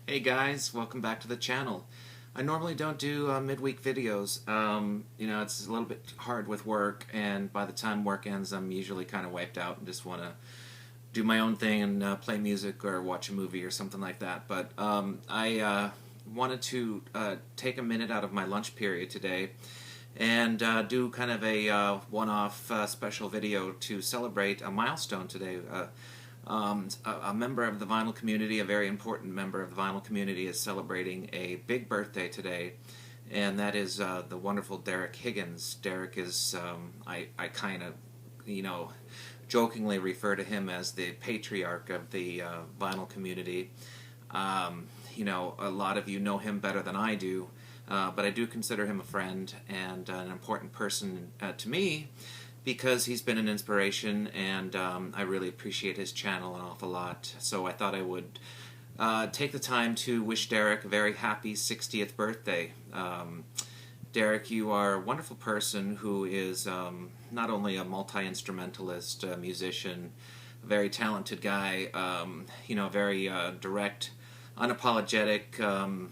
Hey guys, welcome back to the channel. I normally don't do midweek videos. It's a little bit hard with work, and by the time work ends, I'm usually kind of wiped out and just want to do my own thing and play music or watch a movie or something like that. But I wanted to take a minute out of my lunch period today and do kind of a one-off special video to celebrate a milestone today. A member of the vinyl community, a very important member of the vinyl community, is celebrating a big birthday today, and that is the wonderful Dereck Higgins. Dereck is, I kind of, jokingly refer to him as the patriarch of the vinyl community. A lot of you know him better than I do, but I do consider him a friend and an important person to me, because he's been an inspiration, and I really appreciate his channel an awful lot. So I thought I would take the time to wish Dereck a very happy 60th birthday. Dereck, you are a wonderful person who is not only a multi-instrumentalist, a musician, a very talented guy, very direct, unapologetic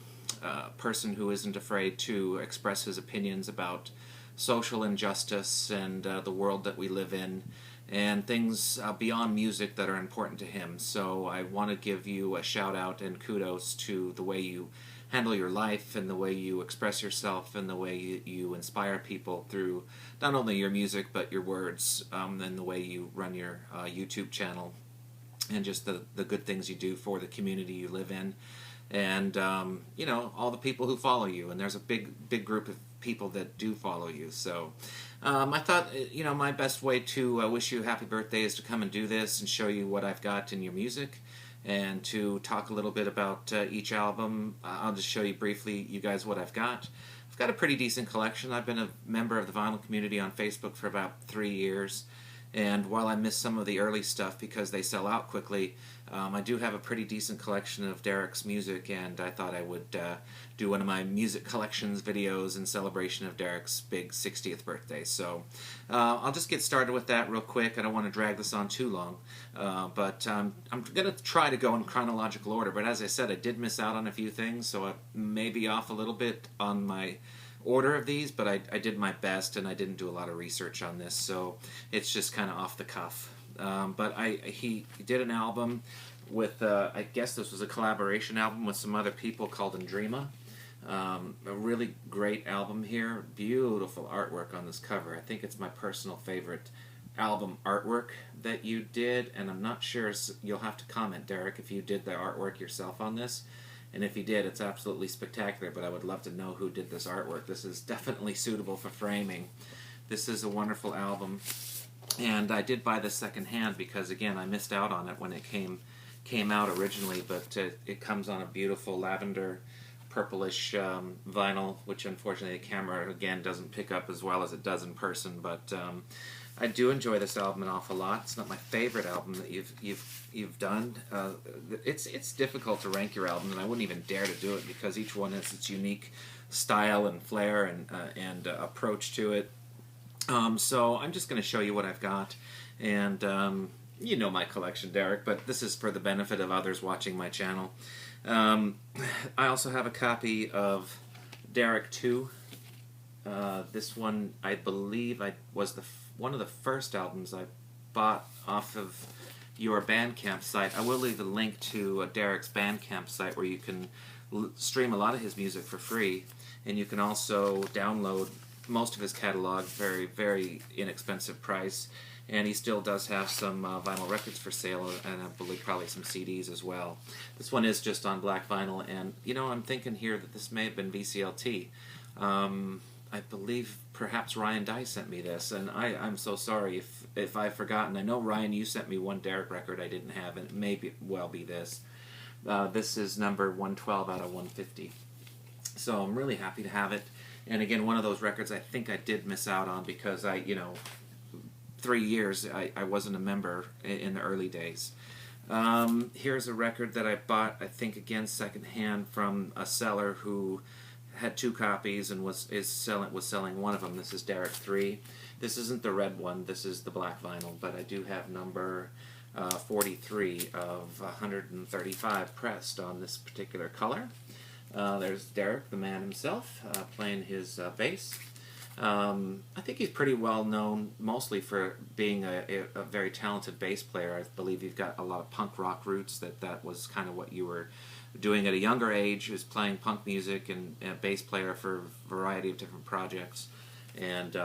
person who isn't afraid to express his opinions about social injustice and the world that we live in, and things beyond music that are important to him. So I want to give you a shout out and kudos to the way you handle your life and the way you express yourself and the way you inspire people through not only your music but your words, and the way you run your YouTube channel, and just the good things you do for the community you live in, and all the people who follow you. And there's a big group of people that do follow you. So I thought, my best way to wish you a happy birthday is to come and do this and show you what I've got in your music, and to talk a little bit about each album. I'll just show you briefly, you guys, what I've got. I've got a pretty decent collection. I've been a member of the vinyl community on Facebook for about 3 years. And while I miss some of the early stuff because they sell out quickly, I do have a pretty decent collection of Dereck's music, and I thought I would do one of my music collections videos in celebration of Dereck's big 60th birthday. So I'll just get started with that real quick. I don't want to drag this on too long, but I'm going to try to go in chronological order. But as I said, I did miss out on a few things, so I may be off a little bit on my order of these, but I did my best, and I didn't do a lot of research on this, so it's just kind of off the cuff. But he did an album with, I guess this was a collaboration album with some other people called Andrima. A really great album here. Beautiful artwork on this cover. I think it's my personal favorite album artwork that you did, and I'm not sure, you'll have to comment, Dereck, if you did the artwork yourself on this. And if he did, it's absolutely spectacular, but I would love to know who did this artwork. This is definitely suitable for framing. This is a wonderful album, and I did buy this secondhand because, again, I missed out on it when it came out originally, but it comes on a beautiful lavender purplish vinyl, which unfortunately the camera, again, doesn't pick up as well as it does in person, but I do enjoy this album an awful lot. It's not my favorite album that you've done. It's difficult to rank your album, and I wouldn't even dare to do it because each one has its unique style and flair and approach to it. So I'm just going to show you what I've got, and you know my collection, Dereck, but this is for the benefit of others watching my channel. I also have a copy of Dereck 2. This one, I believe, was one of the first albums I bought off of your bandcamp site. I will leave a link to Dereck's bandcamp site where you can stream a lot of his music for free, and you can also download most of his catalog very, very inexpensive price. And he still does have some vinyl records for sale, and I believe probably some CDs as well. This one is just on black vinyl, and I'm thinking here that this may have been VCLT. I believe perhaps Ryan Dye sent me this, and I'm so sorry if I've forgotten. I know, Ryan, you sent me one Dereck record I didn't have, and it may well be this. This is number 112 out of 150. So I'm really happy to have it. And again, one of those records I think I did miss out on because 3 years I wasn't a member in the early days. Here's a record that I bought, I think, again, secondhand from a seller who had 2 copies and was selling one of them. This is Dereck 3. This isn't the red one, this is the black vinyl, but I do have number 43 of 135 pressed on this particular color. There's Dereck, the man himself, playing his bass. I think he's pretty well known mostly for being a very talented bass player. I believe you've got a lot of punk rock roots, that was kind of what you were doing at a younger age, was playing punk music and a bass player for a variety of different projects. And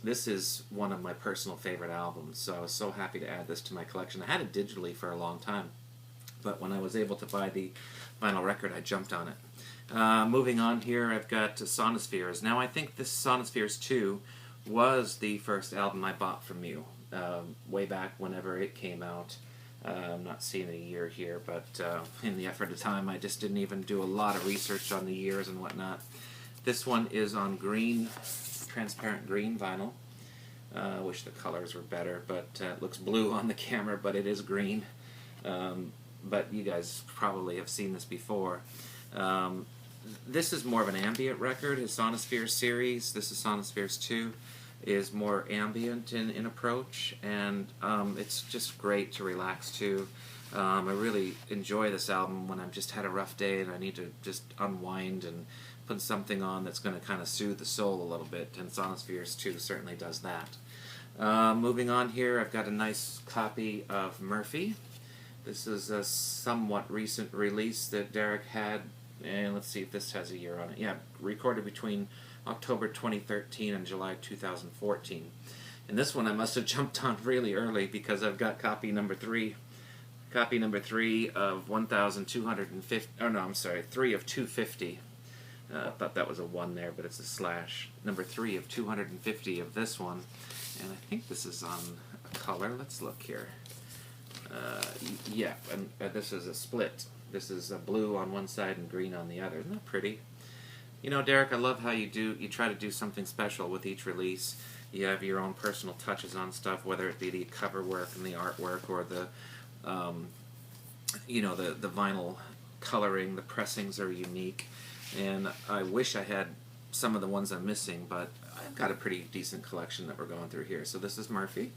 this is one of my personal favorite albums, so I was so happy to add this to my collection. I had it digitally for a long time, but when I was able to buy the vinyl record, I jumped on it. Moving on here, I've got Sonospheres. Now, I think this Sonospheres 2 was the first album I bought from you, way back whenever it came out. I'm not seeing a year here, but in the effort of time, I just didn't even do a lot of research on the years and whatnot. This one is on green, transparent green vinyl. I wish the colors were better, but it looks blue on the camera, but it is green. But you guys probably have seen this before. This is more of an ambient record. His Sonospheres series, this is Sonospheres 2, is more ambient in approach, and it's just great to relax to. I really enjoy this album when I've just had a rough day and I need to just unwind and put something on that's going to kind of soothe the soul a little bit, and Sonospheres 2 certainly does that. Moving on here, I've got a nice copy of Murphy. This is a somewhat recent release that Dereck had, and let's see if this has a year on it. Yeah, recorded between October 2013 and July 2014. And this one I must have jumped on really early because I've got copy number 3. Copy number 3 of 1,250, oh no, I'm sorry, 3 of 250. I thought that was a 1 there, but it's a slash. Number 3 of 250 of this one. And I think this is on a color. Let's look here. Yeah, and this is a split. This is blue on one side and green on the other. Isn't that pretty? You know, Dereck, I love how you try to do something special with each release. You have your own personal touches on stuff, whether it be the cover work and the artwork or the, you know, the vinyl coloring. The pressings are unique, and I wish I had some of the ones I'm missing, but I've got a pretty decent collection that we're going through here. So this is Murphy.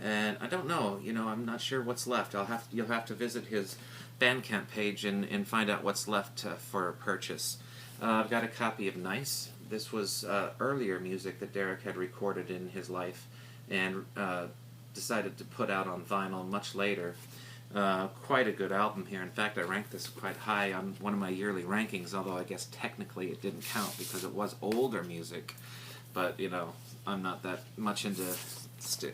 And I don't know, you know, I'm not sure what's left. You'll have to visit his bandcamp page and find out what's left for purchase. I've got a copy of Nice. This was earlier music that Dereck had recorded in his life and decided to put out on vinyl much later. Quite a good album here. In fact, I ranked this quite high on one of my yearly rankings, although I guess technically it didn't count because it was older music. But, you know, I'm not that much into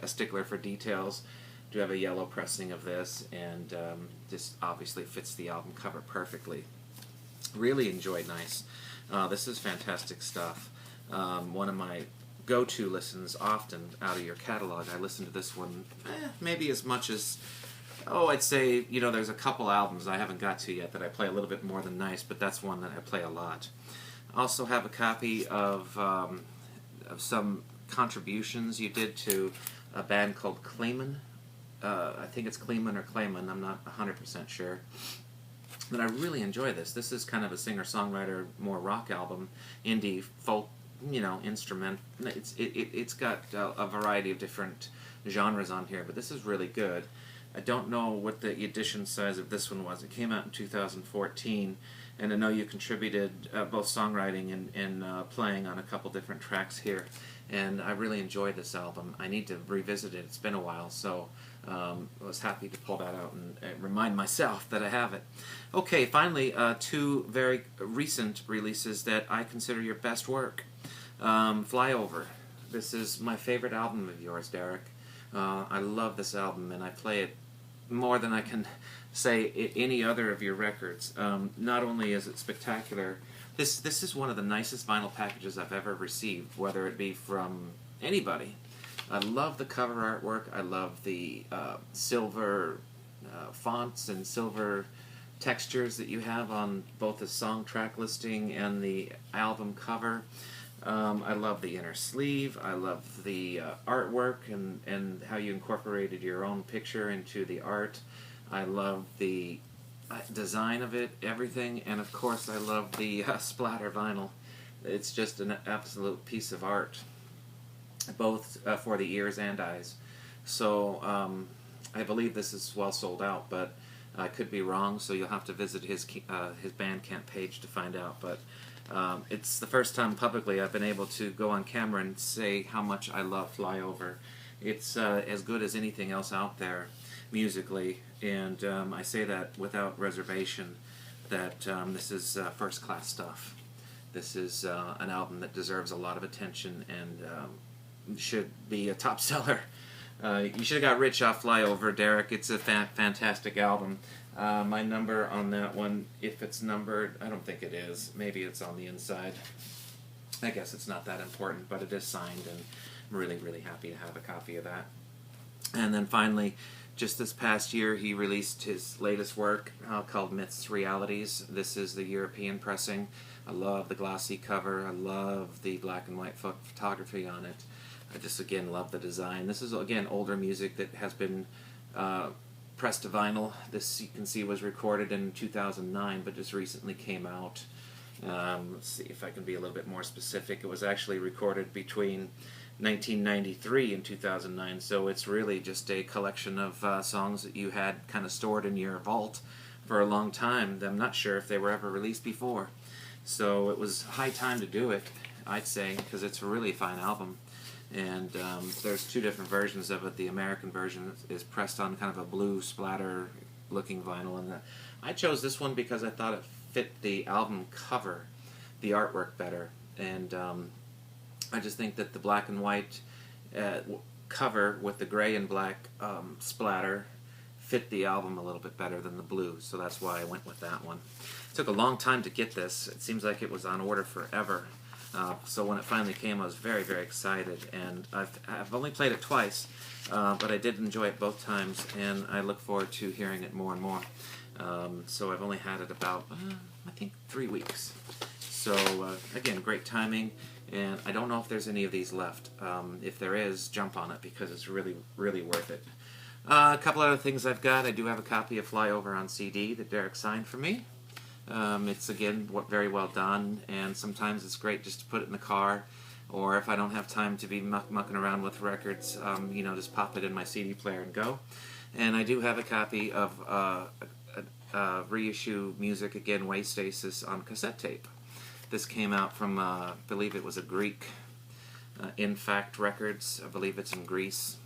a stickler for details. Do have a yellow pressing of this, and this obviously fits the album cover perfectly. Really enjoyed Nice. This is fantastic stuff. One of my go-to listens often out of your catalog. I listen to this one maybe as much as, I'd say, you know, there's a couple albums I haven't got to yet that I play a little bit more than Nice, but that's one that I play a lot. I also have a copy of some contributions you did to a band called Kleemann. I think it's Kleemann or Kleemann, I'm not 100% sure. But I really enjoy this. This is kind of a singer-songwriter, more rock album, indie, folk, you know, instrument. It's got a variety of different genres on here, but this is really good. I don't know what the edition size of this one was. It came out in 2014, and I know you contributed both songwriting and playing on a couple different tracks here, and I really enjoyed this album. I need to revisit it. It's been a while, so I was happy to pull that out and remind myself that I have it. Okay, finally, 2 very recent releases that I consider your best work. Flyover. This is my favorite album of yours, Dereck. I love this album, and I play it more than I can say any other of your records. Not only is it spectacular, this is one of the nicest vinyl packages I've ever received, whether it be from anybody. I love the cover artwork. I love the silver fonts and silver textures that you have on both the song track listing and the album cover. I love the inner sleeve. I love the artwork and how you incorporated your own picture into the art. I love the design of it, everything, and of course I love the splatter vinyl. It's just an absolute piece of art, both for the ears and eyes. So I believe this is well sold out, but I could be wrong, so you'll have to visit his bandcamp page to find out. But it's the first time publicly I've been able to go on camera and say how much I love Flyover. It's as good as anything else out there musically, and I say that without reservation, that this is first-class stuff. This is an album that deserves a lot of attention and should be a top seller. You should have got rich off Flyover, Dereck. It's a fantastic album. My number on that one, if it's numbered, I don't think it is. Maybe it's on the inside. I guess it's not that important, but it is signed, and I'm really, really happy to have a copy of that. And then finally, just this past year, he released his latest work called Myths, Realities. This is the European pressing. I love the glossy cover. I love the black and white photography on it. I just, again, love the design. This is, again, older music that has been pressed to vinyl. This, you can see, was recorded in 2009, but just recently came out. Let's see if I can be a little bit more specific. It was actually recorded between 1993 and 2009, so it's really just a collection of songs that you had kind of stored in your vault for a long time. I'm not sure if they were ever released before. So it was high time to do it, I'd say, because it's a really fine album. And there's two different versions of it. The American version is pressed on kind of a blue splatter looking vinyl, and I chose this one because I thought it fit the album cover, the artwork better, and I just think that the black and white cover with the gray and black splatter fit the album a little bit better than the blue, so that's why I went with that one. It took a long time to get this. It seems like it was on order forever. So when it finally came, I was very, very excited, and I've only played it twice, but I did enjoy it both times, and I look forward to hearing it more and more. So I've only had it about, I think, 3 weeks. So again, great timing, and I don't know if there's any of these left. If there is, jump on it, because it's really, really worth it. A couple other things I've got. I do have a copy of Flyover on CD that Dereck signed for me. It's, again, very well done, and sometimes it's great just to put it in the car, or if I don't have time to be mucking around with records, you know, just pop it in my CD player and go. And I do have a copy of reissue music, again, Way Stasis, on cassette tape. This came out from, I believe it was a Greek, In Fact Records. I believe it's in Greece.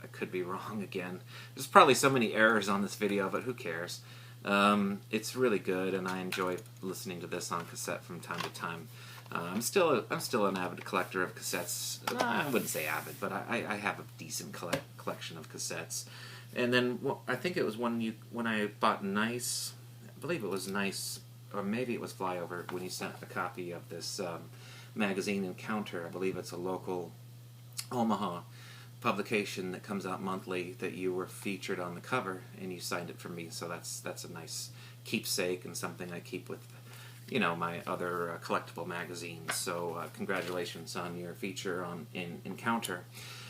I could be wrong again. There's probably so many errors on this video, but who cares? It's really good, and I enjoy listening to this on cassette from time to time. I'm still an avid collector of cassettes. I wouldn't say avid, but I have a decent collection of cassettes. And then I think it was when I bought Nice, I believe it was Nice, or maybe it was Flyover, when you sent a copy of this magazine Encounter. I believe it's a local Omaha publication that comes out monthly, that you were featured on the cover, and you signed it for me. So that's a nice keepsake and something I keep with, you know, my other collectible magazines. So congratulations on your feature in Encounter.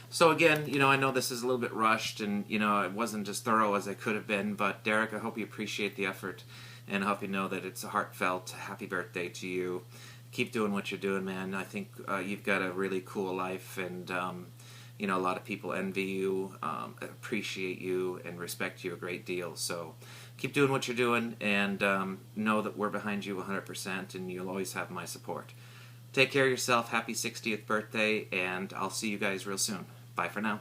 So again, you know, I know this is a little bit rushed, and you know, it wasn't as thorough as I could have been, but Dereck, I hope you appreciate the effort, and I hope you know that it's a heartfelt happy birthday to you. Keep doing what you're doing, man. I think you've got a really cool life, and you know, a lot of people envy you, appreciate you, and respect you a great deal. So keep doing what you're doing, and know that we're behind you 100%, and you'll always have my support. Take care of yourself. Happy 60th birthday, and I'll see you guys real soon. Bye for now.